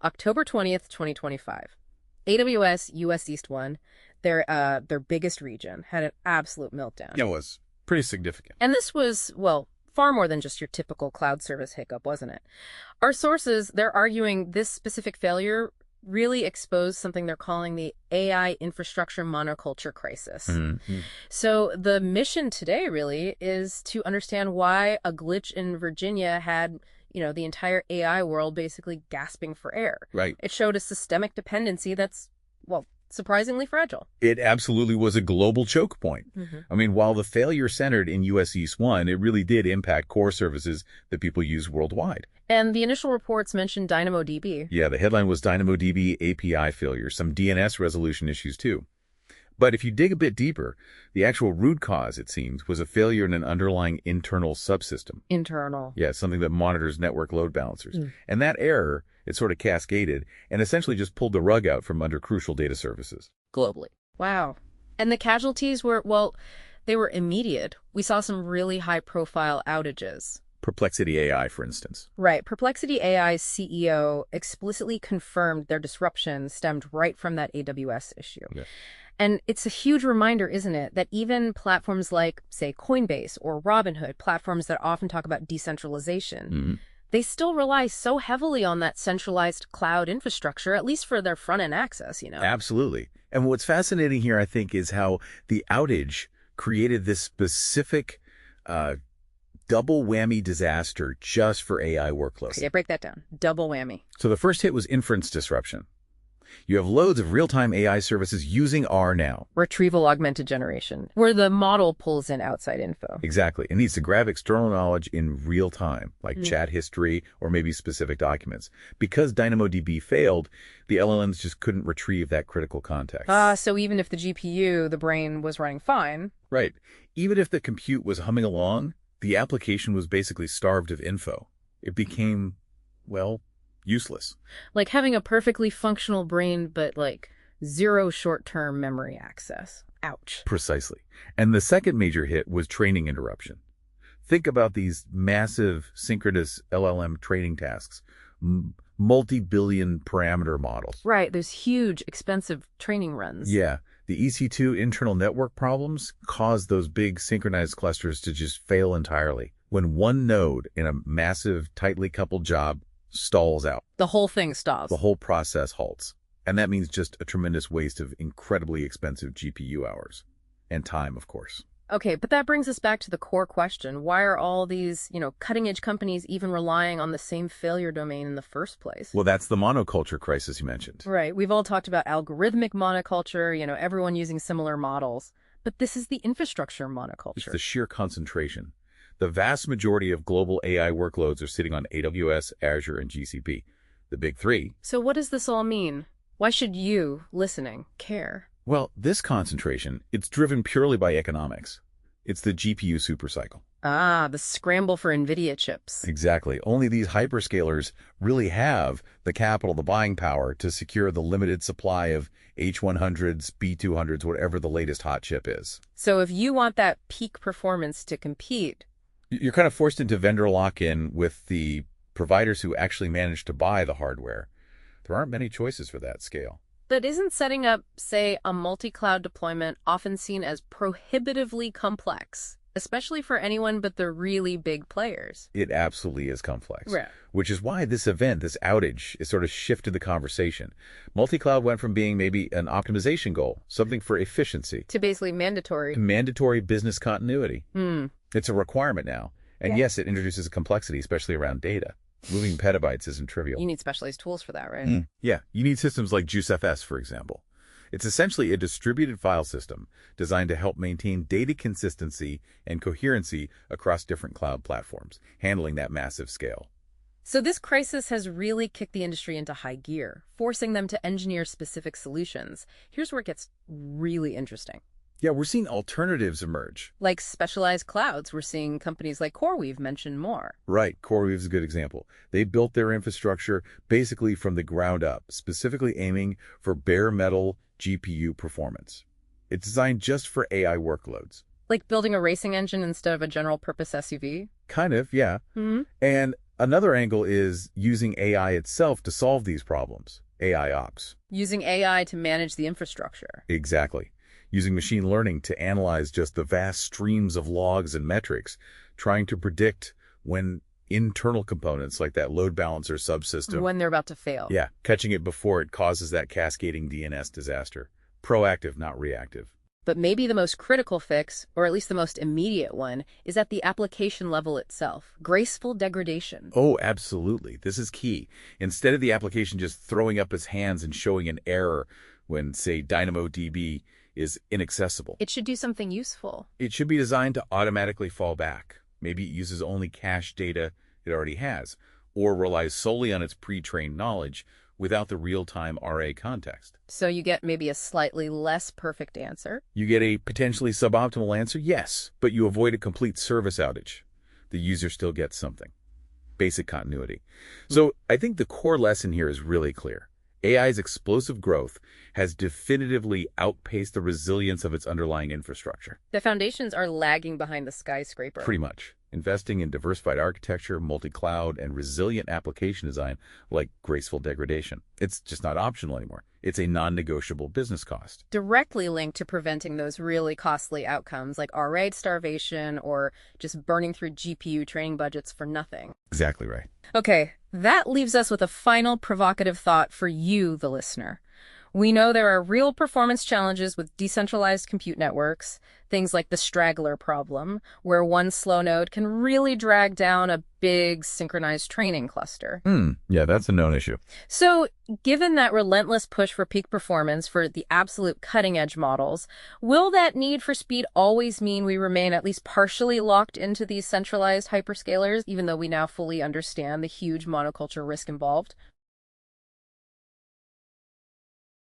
October 20th, 2025. AWS US East 1, their biggest region, had an absolute meltdown. It was pretty significant. And this was, well, far more than just your typical cloud service hiccup, wasn't it? Our sources, they're arguing this specific failure really exposed something they're calling the AI infrastructure monoculture crisis. Mm-hmm. So the mission today really is to understand why a glitch in Virginia had, the entire AI world basically gasping for air. Right. It showed a systemic dependency that's, well, surprisingly fragile. It absolutely was a global choke point. Mm-hmm. I mean, while the failure centered in US East 1, it really did impact core services that people use worldwide. And the initial reports mentioned DynamoDB. Yeah, the headline was DynamoDB API failure, some DNS resolution issues too. But if you dig a bit deeper, the actual root cause, it seems, was a failure in an underlying internal subsystem. Internal. Yeah, something that monitors network load balancers. And that error, it sort of cascaded and essentially just pulled the rug out from under crucial data services. Globally. Wow. And the casualties were, well, they were immediate. We saw some really high-profile outages. Perplexity AI, for instance. Right. Perplexity AI's CEO explicitly confirmed their disruption stemmed right from that AWS issue. Yeah. And it's a huge reminder, isn't it, that even platforms like, say, Coinbase or Robinhood, platforms that often talk about decentralization, they still rely so heavily on that centralized cloud infrastructure, at least for their front-end access, Absolutely. And what's fascinating here, I think, is how the outage created this specific double whammy disaster just for AI workloads. Okay, break that down. Double whammy. So the first hit was inference disruption. You have loads of real-time AI services using R now. Retrieval augmented generation, where the model pulls in outside info. Exactly. It needs to grab external knowledge in real time, like chat history or maybe specific documents. Because DynamoDB failed, the LLMs just couldn't retrieve that critical context. So even if the GPU, the brain, was running fine. Right. Even if the compute was humming along, the application was basically starved of info. It became, well, useless. Like having a perfectly functional brain, but like zero short-term memory access. Ouch. Precisely. And the second major hit was training interruption. Think about these massive synchronous LLM training tasks, multi-billion parameter models. Right. There's huge, expensive training runs. Yeah. The EC2 internal network problems caused those big synchronized clusters to just fail entirely. When one node in a massive, tightly coupled job stalls out, the whole thing stalls. The whole process halts. And that means just a tremendous waste of incredibly expensive GPU hours. And time, of course. Okay, but that brings us back to the core question. Why are all these, cutting-edge companies even relying on the same failure domain in the first place? Well, that's the monoculture crisis you mentioned. Right. We've all talked about algorithmic monoculture, everyone using similar models. But this is the infrastructure monoculture. It's the sheer concentration. The vast majority of global AI workloads are sitting on AWS, Azure, and GCP, the big three. So what does this all mean? Why should you, listening, care? Well, this concentration, it's driven purely by economics. It's the GPU supercycle. Ah, the scramble for NVIDIA chips. Exactly. Only these hyperscalers really have the capital, the buying power to secure the limited supply of H100s, B200s, whatever the latest hot chip is. So if you want that peak performance to compete, you're kind of forced into vendor lock-in with the providers who actually manage to buy the hardware. There aren't many choices for that scale. But isn't setting up, say, a multi-cloud deployment often seen as prohibitively complex, especially for anyone but the really big players? It absolutely is complex. Right. Which is why this event, this outage, is sort of shifted the conversation. Multi-cloud went from being maybe an optimization goal, something for efficiency, to basically mandatory. to mandatory business continuity. It's a requirement now. And yes, it introduces a complexity, especially around data. Moving petabytes isn't trivial. You need specialized tools for that, right? Yeah, you need systems like JuiceFS, for example. It's essentially a distributed file system designed to help maintain data consistency and coherency across different cloud platforms, handling that massive scale. So this crisis has really kicked the industry into high gear, forcing them to engineer specific solutions. Here's where it gets really interesting. Yeah, we're seeing alternatives emerge. Like specialized clouds, we're seeing companies like CoreWeave mention more. Right, CoreWeave is a good example. They built their infrastructure basically from the ground up, specifically aiming for bare metal GPU performance. It's designed just for AI workloads. Like building a racing engine instead of a general purpose SUV? Kind of, yeah. And Another angle is using AI itself to solve these problems, AI ops. Using AI to manage the infrastructure. Exactly. Using machine learning to analyze just the vast streams of logs and metrics, trying to predict when internal components like that load balancer subsystem. When they're about to fail. Yeah, catching it before it causes that cascading DNS disaster. Proactive, not reactive. But maybe the most critical fix, or at least the most immediate one, is at the application level itself. Graceful degradation. Oh, absolutely. This is key. Instead of the application just throwing up its hands and showing an error when, say, DynamoDB is inaccessible. It should do something useful. It should be designed to automatically fall back. Maybe it uses only cached data it already has, or relies solely on its pre-trained knowledge without the real-time RA context. So you get maybe a slightly less perfect answer? You get a potentially suboptimal answer, yes, but you avoid a complete service outage. The user still gets something. Basic continuity. So I think the core lesson here is really clear. AI's explosive growth has definitively outpaced the resilience of its underlying infrastructure. The foundations are lagging behind the skyscraper. Pretty much. Investing in diversified architecture, multi-cloud, and resilient application design like graceful degradation. It's just not optional anymore. It's a non-negotiable business cost. Directly linked to preventing those really costly outcomes like RA starvation or just burning through GPU training budgets for nothing. Exactly right. Okay, that leaves us with a final provocative thought for you, the listener. We know there are real performance challenges with decentralized compute networks, things like the straggler problem, where one slow node can really drag down a big synchronized training cluster. Yeah, that's a known issue. So, given that relentless push for peak performance for the absolute cutting-edge models, will that need for speed always mean we remain at least partially locked into these centralized hyperscalers, even though we now fully understand the huge monoculture risk involved?